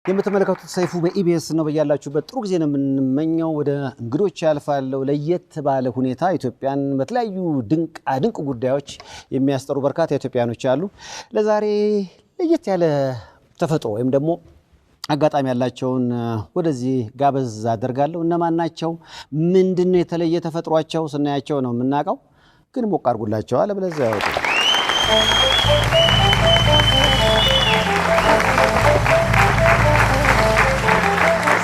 የምትመለከቱት ሰይፉ በኢቢኤስ ነው። በያላችሁበት ጥሩ ጊዜ ነው የምንመኘው። ወደ እንግዶች ያልፋለሁ። ለየት ባለ ሁኔታ ኢትዮጵያን በተለያዩ ድንቅ ጉዳዮች የሚያስጠሩ በርካታ ኢትዮጵያኖች አሉ። ለዛሬ ለየት ያለ ተፈጥሮ ወይም ደግሞ አጋጣሚ ያላቸውን ወደዚህ ጋበዝ አደርጋለሁ። እነማን ናቸው? ምንድነው የተለየ ተፈጥሯቸው? ስናያቸው ነው የምናውቀው። ግን ሞቅ አድርጉላቸው አለ ብለዚያ ያወጡ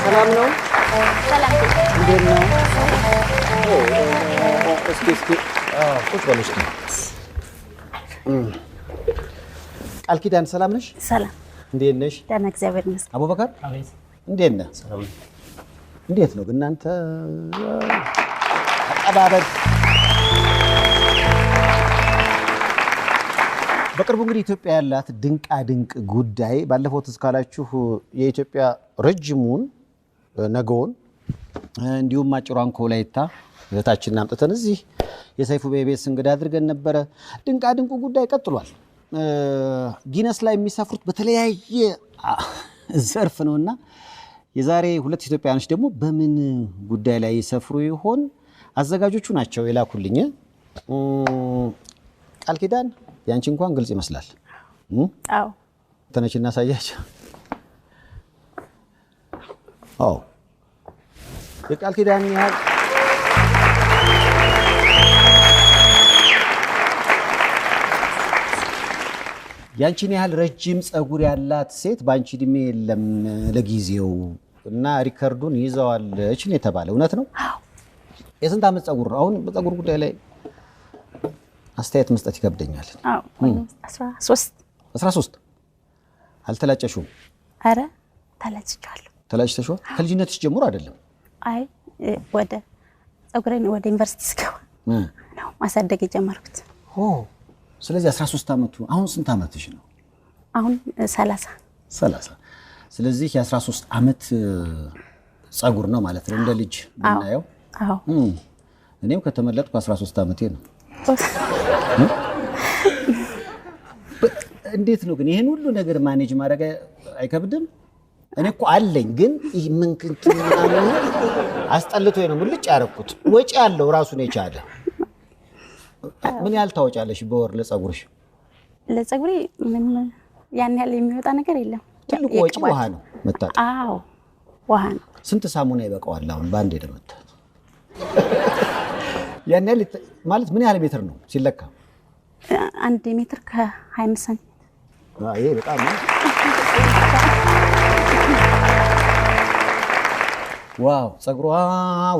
ሰላም ነው። ሰላም እንዴት ነው? እስኪ ቁጭ በሉ እስኪ። ቃል ኪዳን ሰላም ነሽ? ሰላም። እንዴት ነሽ? ደህና እግዚአብሔር ይመስገን። አቡበከር አቤት። እንዴት ነህ? ሰላም። እንዴት ነው እናንተ አቀባበል? በቅርቡ እንግዲህ ኢትዮጵያ ያላት ድንቅ ጉዳይ ባለፈው ተስካላችሁ የኢትዮጵያ ረጅሙን ነገውን እንዲሁም ማጭሯን ኮላይታ እህታችንን አምጥተን እዚህ የሰይፉ በኢቢኤስ እንግዳ አድርገን ነበረ። ድንቁ ጉዳይ ቀጥሏል። ጊነስ ላይ የሚሰፍሩት በተለያየ ዘርፍ ነውና የዛሬ ሁለት ኢትዮጵያኖች ደግሞ በምን ጉዳይ ላይ ይሰፍሩ ይሆን? አዘጋጆቹ ናቸው የላኩልኝ። ቃል ኪዳን ያንቺ እንኳን ግልጽ ይመስላል። አዎ ተነሽ እናሳያቸው። አዎ የቃል ኪዳን ያህል ያንቺን ያህል ረጅም ጸጉር ያላት ሴት ባንቺ እድሜ የለም ለጊዜው እና ሪከርዱን ይዘዋለች ነው የተባለ። እውነት ነው? የስንት ዓመት ጸጉር? አሁን በጸጉር ጉዳይ ላይ አስተያየት መስጠት ይከብደኛል። አዎ 13 አልተላጨሽውም? አረ ተላጭቻለሁ። ተላጭተሽው? ከልጅነትሽ ጀምሮ አይደለም? አይ ወደ ጸጉሬን ወደ ዩኒቨርሲቲ ስገባ ነው ማሳደግ የጀመርኩት። ስለዚህ 13 ዓመቱ። አሁን ስንት ዓመትሽ ነው? አሁን 30። ስለዚህ የ13 ዓመት ጸጉር ነው ማለት ነው እንደ ልጅ ብናየው። አዎ እኔም ከተመለጥኩ 13 ዓመቴ ነው። እንዴት ነው ግን ይሄን ሁሉ ነገር ማኔጅ ማድረግ አይከብድም? እኔ እኮ አለኝ ግን ምን ምናምን አስጠልቶኝ ነው ሙልጭ ያደረኩት። ወጪ ያለው ራሱን የቻለ። ምን ያህል ታወጫለሽ በወር ለጸጉርሽ? ለጸጉሬ ምን ያን ያህል የሚወጣ ነገር የለም። ትልቁ ወጪ ውሃ ነው መታጠብ። አዎ ውሃ ነው። ስንት ሳሙና ይበቃዋል አሁን በአንድ ለመታጠብ? ያን ያህል ማለት ምን ያህል ሜትር ነው ሲለካ? 1 ሜትር ከ25 ሰንቲሜትር። ይሄ በጣም ነው። ዋው! ጸጉሯ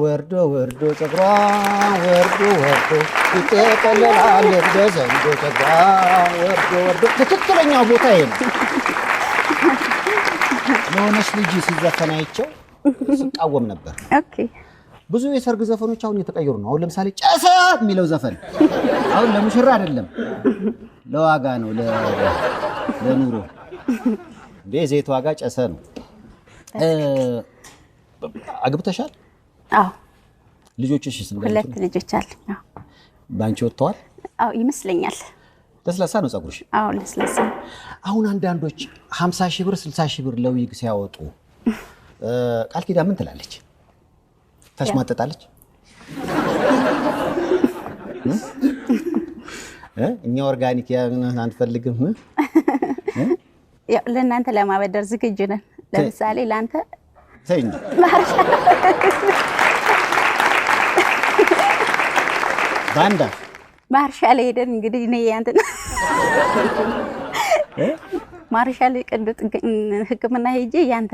ወርዶ ጸጉሯ ወርዶ ይጠቀለላል እንደ ዘንዶ። ጸጉሯ ወርዶ ትክክለኛው ቦታ ይሄ ነው። ለሆነች ልጅ ሲዘፈን አይቼው ስቃወም ነበር። ኦኬ ብዙ የሰርግ ዘፈኖች አሁን እየተቀየሩ ነው። አሁን ለምሳሌ ጨሰ የሚለው ዘፈን አሁን ለሙሽራ አይደለም ለዋጋ ነው፣ ለኑሮ ዘይት ዋጋ ጨሰ ነው። አግብተሻል? አዎ። ልጆችሽ ስንት? 2 ልጆች አሉኝ። አዎ። ባንቺ ወጥተዋል? አዎ ይመስለኛል። ለስላሳ ነው ጸጉርሽ? አዎ ለስላሳ። አሁን አንዳንዶች 50 ሺህ ብር 60 ሺህ ብር ለዊግ ሲያወጡ ቃል ኪዳን ምን ትላለች? ታሽማጠጣለች? እኛ ኦርጋኒክ አንፈልግም። ያው ለእናንተ ለማበደር ዝግጁ ነን። ለምሳሌ ለአንተ ተይኝ ባንዳ ማርሻል ሄደን እንግዲህ እኔ ያንተን ማርሻል ቀዶ ሕክምና ሄጄ ያንተ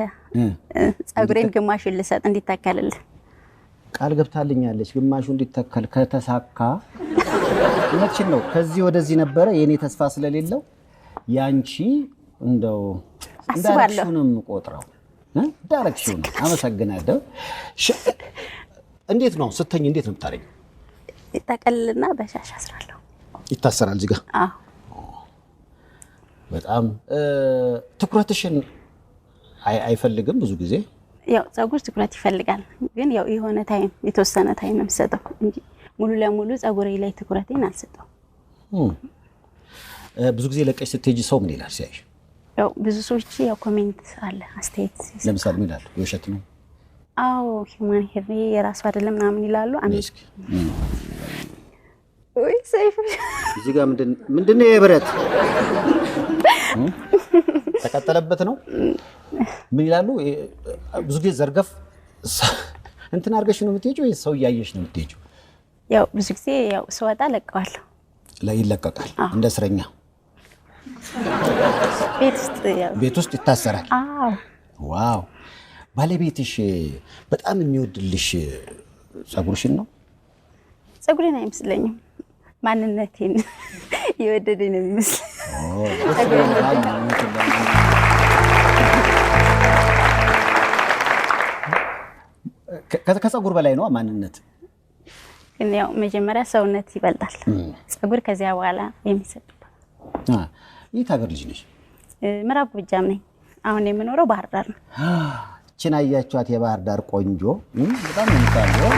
ጸጉሬን ግማሹን ልሰጥ እንዲተከልልህ ቃል ገብታልኛለች። ግማሹ እንዲተከል ከተሳካ እውነትሽን ነው። ከዚህ ወደዚህ ነበረ የኔ ተስፋ ስለሌለው ያንቺ እንደው እንዳረክሽው ነው የምቆጥረው። እንዳረክሽው ነው። አመሰግናለሁ። እንዴት ነው ስተኝ? እንዴት ነው የምታረጊው? ይጠቀልልና በሻሽ አስራለሁ። ይታሰራል እዚህ ጋር? አዎ። በጣም ትኩረትሽን አይፈልግም ብዙ ጊዜ? ያው ጸጉር ትኩረት ይፈልጋል፣ ግን ያው የሆነ ታይም የተወሰነ ታይም ነው የምሰጠው እንጂ ሙሉ ለሙሉ ጸጉሬ ላይ ትኩረቴን አልሰጠው። ብዙ ጊዜ ለቀሽ ስትሄጂ ሰው ምን ይላል ሲያይሽ? ያው ብዙ ሰዎች ያው ኮሜንት አለ አስተያየት ለምሳሌ ምን ይላሉ? የውሸት ነው? አዎ ሂውማን ሄር የራሱ አይደለም ምናምን ይላሉ። ወይ ሰይፍ እዚህ ጋር ምንድን ነው የብረት ተቀጠለበት ነው? ምን ይላሉ? ብዙ ጊዜ ዘርገፍ እንትን አድርገሽ ነው የምትሄጂው ወይ ሰው እያየሽ ነው የምትሄጂው? ያው ብዙ ጊዜ ያው ስወጣ ለቀዋለሁ። ይለቀቃል እንደ እስረኛ ቤት ውስጥ ይታሰራል። አዎ ዋው። ባለቤትሽ በጣም የሚወድልሽ ጸጉርሽን ነው? ጸጉሬን አይመስለኝም፣ ማንነቴን የወደደኝ ነው የሚመስለኝ። ከጸጉር በላይ ነው ማንነት። ግን ያው መጀመሪያ ሰውነት ይበልጣል ጸጉር፣ ከዚያ በኋላ የሚሰጥ። የት ሀገር ልጅ ነሽ? ምዕራብ ጎጃም ነኝ። አሁን የምኖረው ባህር ዳር ነው። እችን አያችኋት? የባህር ዳር ቆንጆ በጣም ነው።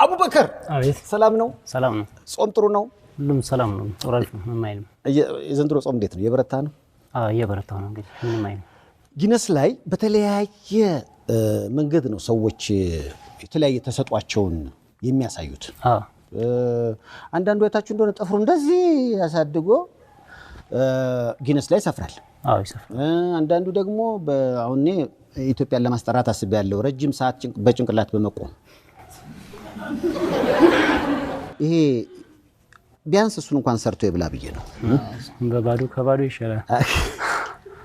አቡበከር ሰላም ነው? ሰላም ነው። ጾም ጥሩ ነው? ሁሉም ሰላም ነው። ጥሩ አሪፍ ነው። ምንም አይልም። የዘንድሮ ጾም እንዴት ነው? የበረታ ነው? አዎ የበረታ ነው። እንግዲህ ምንም አይልም። ጊነስ ላይ በተለያየ መንገድ ነው ሰዎች የተለያየ ተሰጧቸውን የሚያሳዩት። አንዳንዱ አይታችሁ እንደሆነ ጥፍሩ እንደዚህ ያሳድጎ ጊነስ ላይ ይሰፍራል። አዎ ይሰፍራል። አንዳንዱ ደግሞ አሁን ኢትዮጵያን ለማስጠራት አስቤያለሁ፣ ረጅም ሰዓት በጭንቅላት በመቆም ይሄ ቢያንስ እሱን እንኳን ሰርቶ ይብላ ብዬ ነው። በባዶ ከባዶ ይሻላል።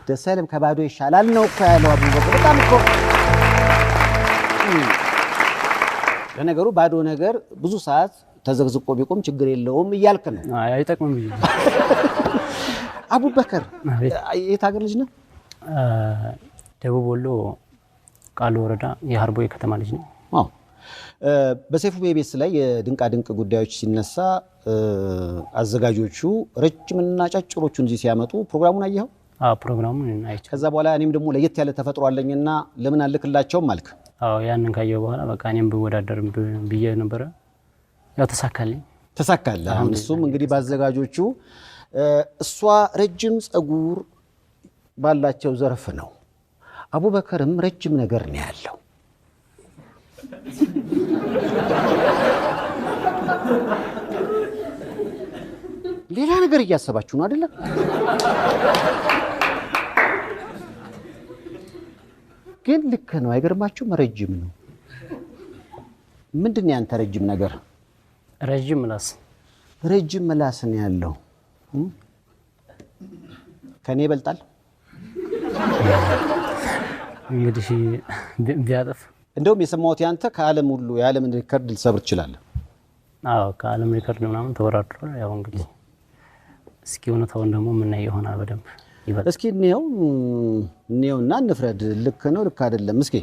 ደስ አይልም? ከባዶ ይሻላል ነው እኮ ያለው አቡበከር። በጣም እኮ ለነገሩ ባዶ ነገር ብዙ ሰዓት ተዘግዝቆ ቢቆም ችግር የለውም እያልክ ነው። አይጠቅምም ብዬ አቡበከር የት ሀገር ልጅ ነህ? ደቡብ ወሎ ቃሉ ወረዳ የሀርቦ ከተማ ልጅ ነኝ። አዎ በሰይፉ ቤቤስ ላይ የድንቃ ድንቅ ጉዳዮች ሲነሳ አዘጋጆቹ ረጅምና ጫጭሮቹን እዚህ ሲያመጡ ፕሮግራሙን አየኸው? አዎ ፕሮግራሙን አይቼ ከዛ በኋላ እኔም ደግሞ ለየት ያለ ተፈጥሮ አለኝና ለምን አልክላቸውም አልክ? አዎ ያንን ካየሁ በኋላ በቃ እኔም ብወዳደር ብዬ ነበረ። ያው ተሳካልኝ። ተሳካለ። አሁን እሱም እንግዲህ ባዘጋጆቹ እሷ ረጅም ጸጉር ባላቸው ዘርፍ ነው፣ አቡበከርም ረጅም ነገር ነው ያለው። ሌላ ነገር እያሰባችሁ ነው አይደለ? ግን ልክ ነው። አይገርማችሁም? ረጅም ነው። ምንድን ነው ያንተ ረጅም ነገር? ረጅም ምላስ። ረጅም ምላስ ነው ያለው። ከኔ ይበልጣል እንግዲህ ቢያጠፍ። እንደውም የሰማሁት ያንተ ከዓለም ሁሉ የዓለምን ሪከርድ ልሰብር ትችላለህ። አዎ ከዓለም ሪከርድ ምናምን ተወራድሯል። ያው እንግዲህ እስኪ እውነታውን ደግሞ የምናየው ይሆናል በደንብ ይበልጥ። እስኪ እንየውና እንፍረድ። ልክ ነው ልክ አይደለም? እስኪ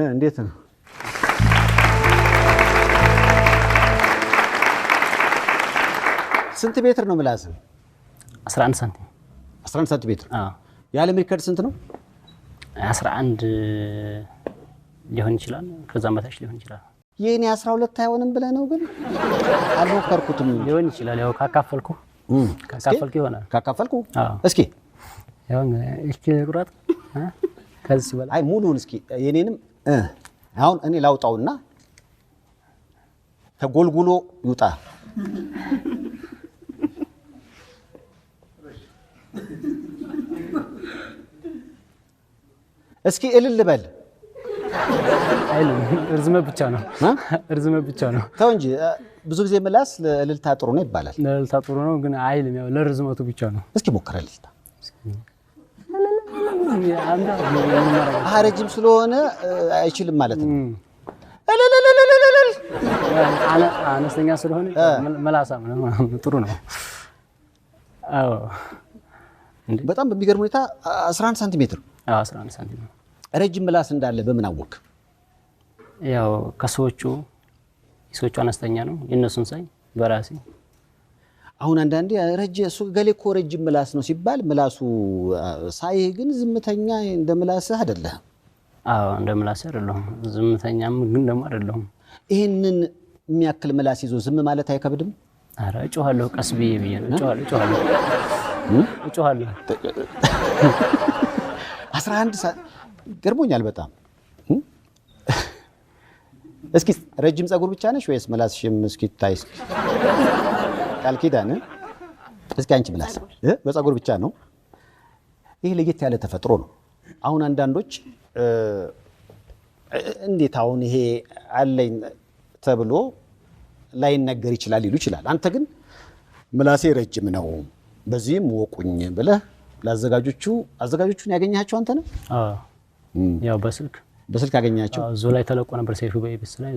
እንዴት ነው? ስንት ሜትር ነው ምላስ? 11 ሳንቲም። 11 ሳንቲሜትር። አዎ የዓለም ሪከርድ ስንት ነው? 11 ሊሆን ይችላል፣ ከዛም በታች ሊሆን ይችላል። የኔ 12 አይሆንም ብለህ ነው? ግን አልሞከርኩትም። ሊሆን ይችላል። ያው ካካፈልኩ ይሆናል። ካካፈልኩ እስኪ ያው እቺ ቁራጥ ከዚህ በላይ አይ ሙሉን እስኪ የኔንም አሁን እኔ ላውጣውና ተጎልጉሎ ይውጣ። እስኪ እልል በል። አይልም። እርዝመት ብቻ ነው። እርዝመት ብቻ ነው። ተው እንጂ ብዙ ጊዜ ምላስ ለእልልታ ጥሩ ነው ይባላል። ለእልልታ ጥሩ ነው ግን አይልም። ያው ለርዝመቱ ብቻ ነው። እስኪ ሞክር እልልታ። ረጅም ስለሆነ አይችልም ማለት ነው። አነስተኛ ስለሆነ መላሳም ነው። ጥሩ ነው። አዎ በጣም በሚገርም ሁኔታ 11 ሳንቲሜትር። አዎ 11 ሳንቲሜትር ረጅም ምላስ እንዳለ በምን አወቅ? ያው ከሰዎቹ አነስተኛ ነው የነሱን ሳይ በራሴ። አሁን አንዳንዴ እሱ ገሌ እኮ ረጅም ምላስ ነው ሲባል ምላሱ ሳይህ ግን ዝምተኛ እንደ ምላስህ አይደለም። አዎ እንደ ምላስ አይደለሁም። ዝምተኛም ግን ደግሞ አይደለሁም። ይሄንን የሚያክል ምላስ ይዞ ዝም ማለት አይከብድም? ኧረ እጮሃለሁ፣ ቀስ ብዬ ነው እጮሃለሁ። 11 ሰዓት ገርሞኛል በጣም። እስኪ ረጅም ፀጉር ብቻ ነሽ ወይስ ምላስሽም እስኪ ታይ? እስኪ ቃል ኪዳን እስኪ አንቺ ምላስ በፀጉር ብቻ ነው? ይሄ ለየት ያለ ተፈጥሮ ነው። አሁን አንዳንዶች እንዴት አሁን ይሄ አለኝ ተብሎ ላይነገር ይችላል ይሉ ይችላል። አንተ ግን ምላሴ ረጅም ነው በዚህም ወቁኝ ብለህ አዘጋጆቹን ያገኛቸው አንተ ነህ? ያው በስልክ ያገኛቸው እዙ ላይ ተለቆ ነበር ሰይፉ በኢቢኤስ ላይ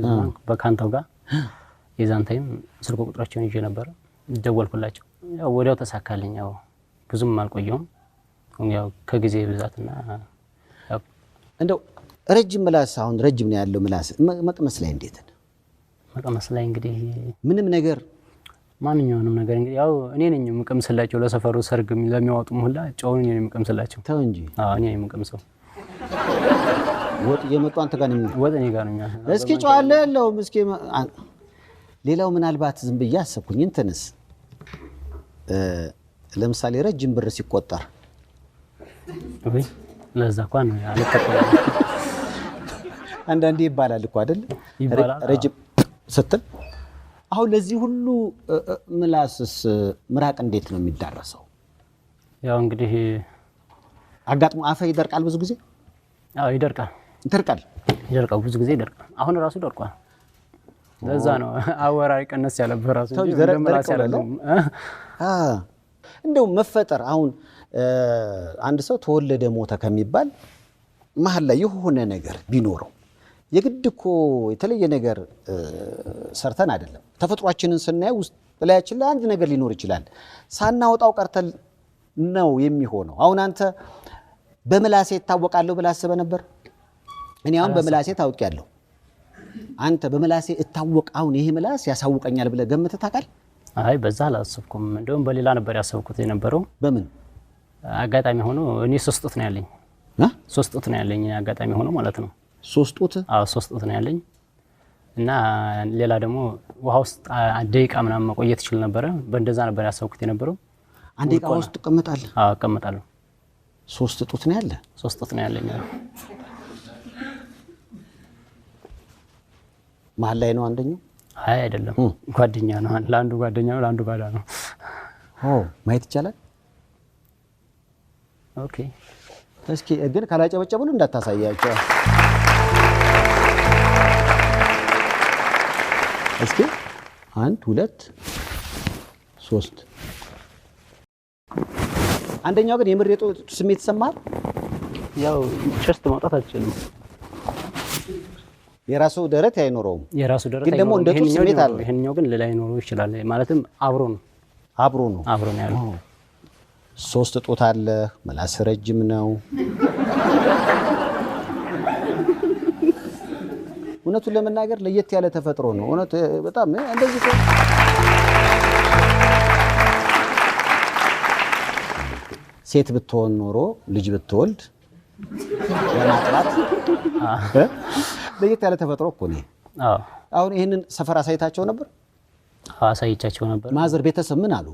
በካንታው ጋር የዛን ታይም ስልክ ቁጥራቸውን ይዤ ነበር። ደወልኩላቸው። ያው ወዲያው ተሳካልኝ። ያው ብዙም አልቆየሁም። ያው ከጊዜ ብዛትና እንደው ረጅም ምላስ አሁን ረጅም ነው ያለው ምላስ መቅመስ ላይ እንዴት ነው? መቅመስ ላይ እንግዲህ ምንም ነገር ማንኛውንም ነገር እንግዲህ ያው እኔ ነኝ የምቀምስላቸው። ለሰፈሩ ሰርግ ለሚያወጡም ሁላ ጨውን እኔ ነኝ የምቀምስላቸው። ተው እንጂ። አዎ እኔ ነኝ የምቀምሰው። ወጥ እየመጡ አንተ ጋር ነው? ወጥ እኔ ጋር ነው። እስኪ ጨዋለ ያለው እስኪ ሌላው ምናልባት ዝም ብዬ አሰብኩኝ እንትንስ ለምሳሌ ረጅም ብር ሲቆጠር ወይ ለዛ እንኳን አልተቀበለም። አንዳንዴ ይባላል እኮ አይደል? ረጅም ስትል አሁን ለዚህ ሁሉ ምላስስ ምራቅ እንዴት ነው የሚዳረሰው? ያው እንግዲህ አጋጥሞ አፈ ይደርቃል ብዙ ጊዜ? አዎ ይደርቃል ብዙ ጊዜ ይደርቃል። አሁን ራሱ ደርቋል። ለዛ ነው አወራሪ ቀነስ ያለበት ራሱ እንጂ ምላስ ያለው እንደው መፈጠር አሁን አንድ ሰው ተወለደ ሞተ ከሚባል መሀል ላይ የሆነ ነገር ቢኖረው የግድ እኮ የተለየ ነገር ሰርተን አይደለም። ተፈጥሯችንን ስናይ ውስጥ በላያችን ላይ አንድ ነገር ሊኖር ይችላል። ሳናወጣው ቀርተን ነው የሚሆነው። አሁን አንተ በምላሴ እታወቃለሁ ብለህ አስበህ ነበር? እኔ አሁን በምላሴ ታውቂያለሁ። አንተ በምላሴ እታወቅ አሁን ይሄ ምላስ ያሳውቀኛል ብለህ ገምተህ ታውቃለህ? አይ በዛ አላሰብኩም። እንደውም በሌላ ነበር ያሰብኩት የነበረው። በምን አጋጣሚ ሆኖ እኔ 3 ጡት ነው ያለኝ። 3 ጡት ነው ያለኝ አጋጣሚ ሆኖ ማለት ነው። 3 ጡት? አዎ 3 ጡት ነው ያለኝ። እና ሌላ ደግሞ ውሃ ውስጥ ደቂቃ ምናምን መቆየት ይችላል ነበር። በእንደዛ ነበር ያሰብኩት የነበረው። አንድ ደቂቃ ውስጥ ትቀመጣለህ? አዎ እቀመጣለሁ። 3 ጡት ነው ያለ? 3 ጡት ነው ያለኝ። መሀል ላይ ነው አንደኛው? አይ አይደለም፣ ጓደኛ ነው። ለአንዱ ጓደኛ ነው፣ ለአንዱ ባዳ ነው። ማየት ይቻላል? ኦኬ። እስኪ ግን ካላጨበጨቡ እንዳታሳያቸው። እስኪ 1 2 3 አንደኛው ግን የምሬጡ ስሜት ይሰማል። ያው ቸስት ማውጣት አልችልም። የራሱ ደረት አይኖረውም። የራሱ ደረት ግን ደግሞ እንደ ጡት ስሜት አለ። ይሄንኛው ግን ላይኖረው ይችላል። ማለትም አብሮ ነው ያለው። 3 ጡት አለ። ምላስ ረጅም ነው። እውነቱን ለመናገር ለየት ያለ ተፈጥሮ ነው። እውነት በጣም እንደዚህ ሴት ብትሆን ኖሮ ልጅ ብትወልድ ለማጥባት ለየት ያለ ተፈጥሮ እኮ ነው። አሁን ይሄንን ሰፈር አሳይታቸው ነበር? አሳይቻቸው ነበር። ማዘር ቤተሰብ ምን አሉ?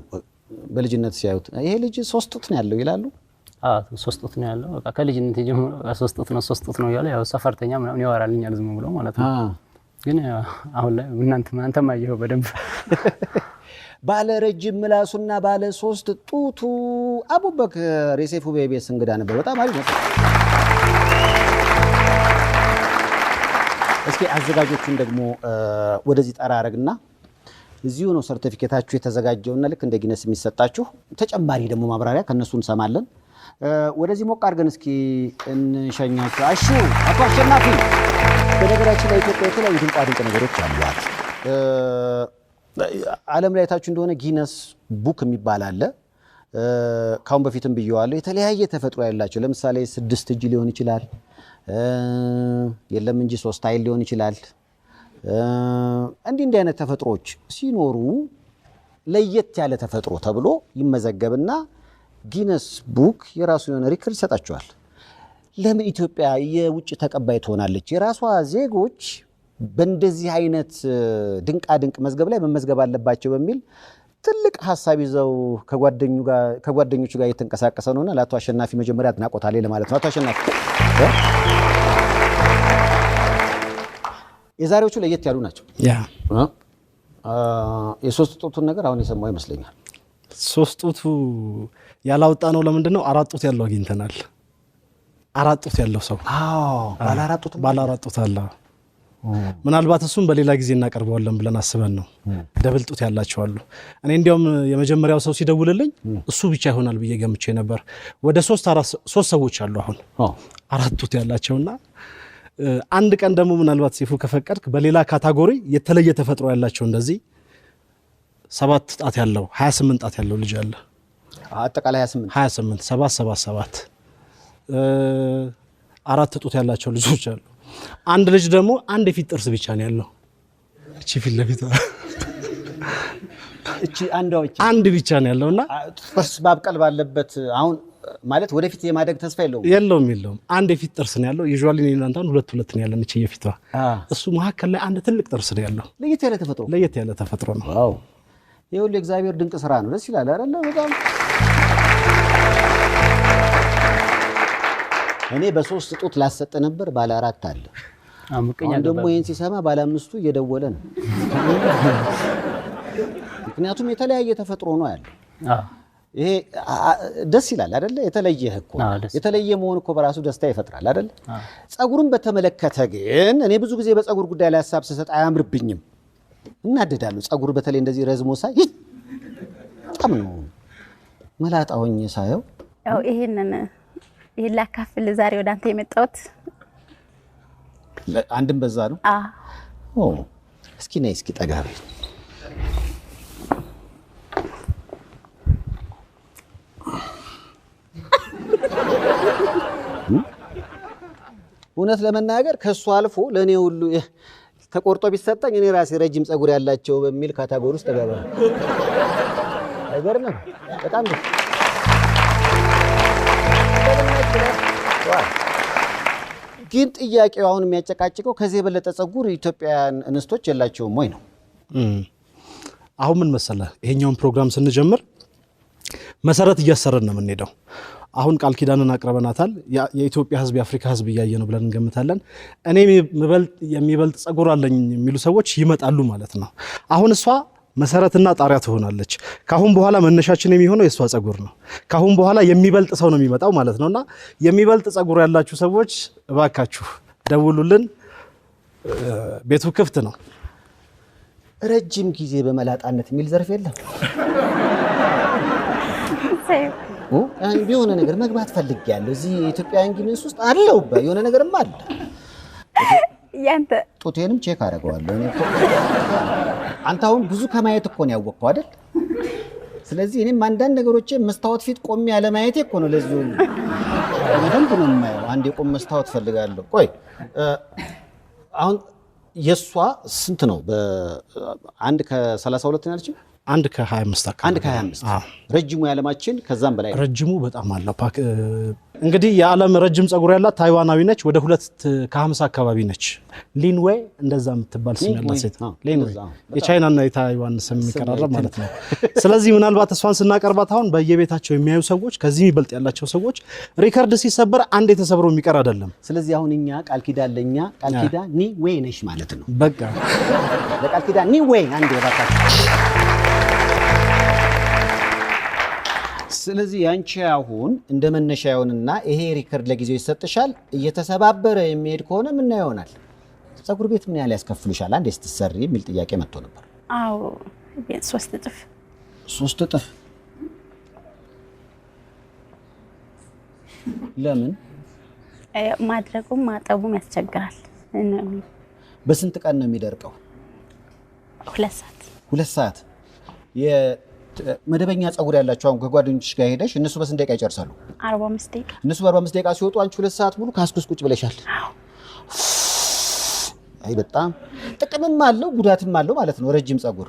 በልጅነት ሲያዩት ይሄ ልጅ 3 ጡት ነው ያለው ይላሉ? 3 ጡት ነው ያለው። በቃ ከልጅነት ጀምሮ 3 ጡት ነው ያለው። ያው ሰፈርተኛ ምናምን ያወራልኛል ዝም ብሎ ማለት ነው። ግን አሁን ላይ አንተም አየኸው በደንብ ባለ ረጅም ምላሱና ባለ 3 ጡቱ አቡበከር የሰይፉ በኢቢኤስ እንግዳ ነበር። በጣም አሪፍ ነበር። እስኪ አዘጋጆቹን ደግሞ ወደዚህ ጠራ አረግና እዚሁ ነው ሰርቲፊኬታችሁ የተዘጋጀውና ልክ እንደ ጊነስ የሚሰጣችሁ ተጨማሪ ደግሞ ማብራሪያ ከነሱ እንሰማለን። ወደዚህ ሞቅ አድርገን እስኪ እንሸኛችሁ። አቶ አሸናፊ በነገራችን ላይ ኢትዮጵያ የተለያዩ ድንቅ ነገሮች አሏት። ዓለም ላይ ታችሁ እንደሆነ ጊነስ ቡክ የሚባል አለ። ካሁን በፊትም ብየዋለሁ። የተለያየ ተፈጥሮ ያላቸው ለምሳሌ 6 እጅ ሊሆን ይችላል፣ የለም እንጂ 3 አይል ሊሆን ይችላል። እንዲህ አይነት ተፈጥሮች ሲኖሩ ለየት ያለ ተፈጥሮ ተብሎ ይመዘገብና ጊነስ ቡክ የራሱ የሆነ ሪከርድ ይሰጣቸዋል። ለምን ኢትዮጵያ የውጭ ተቀባይ ትሆናለች? የራሷ ዜጎች በእንደዚህ አይነት ድንቃድንቅ መዝገብ ላይ መመዝገብ አለባቸው በሚል ትልቅ ሐሳብ ይዘው ከጓደኞቹ ጋር እየተንቀሳቀሰ ነውና ለአቶ አሸናፊ መጀመሪያ አድናቆታለሁ ለማለት ነው። አቶ አሸናፊ የዛሬዎቹ ለየት ያሉ ናቸው። የሶስት ጡቱን ነገር አሁን የሰማው ይመስለኛል። ሶስት ጡቱ ያላወጣ ነው። ለምንድን ነው? አራት ጡት ያለው አግኝተናል። አራት ጡት ያለው ሰው ባለ አራት ጡት አለ። ምናልባት እሱም በሌላ ጊዜ እናቀርበዋለን ብለን አስበን ነው። ደብል ጡት ያላቸው አሉ። እኔ እንዲያውም የመጀመሪያው ሰው ሲደውልልኝ እሱ ብቻ ይሆናል ብዬ ገምቼ ነበር። ወደ ሶስት ሰዎች አሉ አሁን አራት ጡት ያላቸውና አንድ ቀን ደግሞ ምናልባት ሲፉ ከፈቀድክ በሌላ ካታጎሪ የተለየ ተፈጥሮ ያላቸው እንደዚህ 7 ጣት ያለው 28 ጣት ያለው ልጅ አለ። አጠቃላይ 28 7 አራት ጡት ያላቸው ልጆች አሉ። አንድ ልጅ ደግሞ አንድ የፊት ጥርስ ብቻ ነው ያለው። እቺ ፊት ለፊት አንድ ብቻ ነው ያለውና ጥርስ ማብቀል ባለበት አሁን ማለት ወደፊት የማደግ ተስፋ የለውም። አንድ የፊት ጥርስ ነው ያለው። ዩዥዋሊ እናንተን ሁለት ነው ያለን። እቺ የፊቷ እሱ መሀከል ላይ አንድ ትልቅ ጥርስ ነው ያለው። ለየት ያለ ተፈጥሮ ነው። ዋው! ይሁን ለእግዚአብሔር ድንቅ ስራ ነው። ደስ ይላል አይደል? በጣም እኔ በሶስት ጡት ላሰጠ ነበር። ባለ አራት አለ። አሁን ደግሞ ይሄን ሲሰማ ባለ አምስቱ እየደወለ ነው። ምክንያቱም የተለያየ ተፈጥሮ ነው ያለው። ይሄ ደስ ይላል አይደለ? የተለየ እኮ የተለየ መሆን እኮ በራሱ ደስታ ይፈጥራል አይደለ? ጸጉሩን በተመለከተ ግን እኔ ብዙ ጊዜ በጸጉር ጉዳይ ላይ ሐሳብ ስሰጥ አያምርብኝም፣ እናደዳለሁ። ጸጉር በተለይ እንደዚህ ረዝሞ ሳይ በጣም ነው መላጣ ሆኜ ሳየው። ያው ይሄንን ላካፍል ዛሬ ወደ አንተ የመጣሁት አንድም በዛ ነው። እስኪ ነይ እስኪ ጠጋ በይ። እውነት ለመናገር ከሱ አልፎ ለኔ ሁሉ ተቆርጦ ቢሰጠኝ እኔ ራሴ ረጅም ጸጉር ያላቸው በሚል ካታጎሪ ውስጥ ተገባ። አይገርምም? በጣም ደስ ግን ጥያቄው አሁን የሚያጨቃጭቀው ከዚህ የበለጠ ጸጉር ኢትዮጵያውያን እንስቶች የላቸውም ወይ ነው። አሁን ምን መሰለህ፣ ይሄኛውን ፕሮግራም ስንጀምር መሰረት እያሰረን ነው የምንሄደው። አሁን ቃል ኪዳንን አቅርበናታል። የኢትዮጵያ ሕዝብ የአፍሪካ ሕዝብ እያየ ነው ብለን እንገምታለን። እኔ የሚበልጥ ጸጉር አለኝ የሚሉ ሰዎች ይመጣሉ ማለት ነው። አሁን እሷ መሰረትና ጣሪያ ትሆናለች። ካሁን በኋላ መነሻችን የሚሆነው የእሷ ጸጉር ነው። ካሁን በኋላ የሚበልጥ ሰው ነው የሚመጣው ማለት ነውና የሚበልጥ ጸጉር ያላችሁ ሰዎች እባካችሁ ደውሉልን። ቤቱ ክፍት ነው። ረጅም ጊዜ በመላጣነት የሚል ዘርፍ የለም። የሆነ ነገር መግባት ፈልጌያለሁ። እዚህ የኢትዮጵያን ጊኒስ ውስጥ አለው የሆነ ነገርም አለ። ያንተ ጡቴንም ቼክ አደርገዋለሁ። እኔ እኮ አንተ አሁን ብዙ ከማየት እኮ ነው ያወቅኸው አይደል? ስለዚህ እኔም አንዳንድ ነገሮች መስታወት ፊት ቆሜ ያለ ማየቴ እኮ ነው። ለዚህ በደንብ ነው የማየው። አንድ የቆም መስታወት ፈልጋለሁ። ቆይ አሁን የሷ ስንት ነው? በአንድ ከ32 ነው ያልችኝ? አንድ ከ25 አንድ ከ25 ረጅሙ የዓለማችን ከዛም በላይ ረጅሙ በጣም አለ። እንግዲህ የዓለም ረጅም ጸጉር ያላት ታይዋናዊ ነች። ወደ 2 ከ50 አካባቢ ነች። ሊንዌይ እንደዛ የምትባል ስም ያላት ሴት ሊንዌይ የቻይናና የታይዋን ስም የሚቀራረብ ማለት ነው። ስለዚህ ምናልባት እሷን ስናቀርባት አሁን በየቤታቸው የሚያዩ ሰዎች ከዚህ የሚበልጥ ያላቸው ሰዎች ሪከርድ ሲሰበር አንድ የተሰብሮ የሚቀር አይደለም። ስለዚህ አሁን እኛ ቃል ኪዳን ለኛ ቃል ኪዳን ኒዌይ ነሽ ማለት ነው። በቃ ለቃል ኪዳን ኒዌይ አንድ የባካችሁ። ስለዚህ ያንቺ አሁን እንደ መነሻ ይሆንና ይሄ ሪከርድ ለጊዜው ይሰጥሻል። እየተሰባበረ የሚሄድ ከሆነ ምን ይሆናል? ጸጉር ቤት ምን ያህል ያስከፍሉሻል አንዴ ስትሰሪ የሚል ጥያቄ መጥቶ ነበር። አዎ 3 እጥፍ 3 እጥፍ። ለምን? ማድረቁም ማጠቡም ያስቸግራል። በስንት ቀን ነው የሚደርቀው? 2 ሰዓት 2 ሰዓት። መደበኛ ጸጉር ያላቸው አሁን ከጓደኞችሽ ጋር ሄደሽ እነሱ በስንት ደቂቃ ይጨርሳሉ? 45 ደቂቃ። እነሱ በ45 ደቂቃ ሲወጡ አንቺ 2 ሰዓት ሙሉ ካስኩስ ቁጭ ብለሻል። አይ በጣም ጥቅምም አለው ጉዳትም አለው ማለት ነው ረጅም ጸጉር።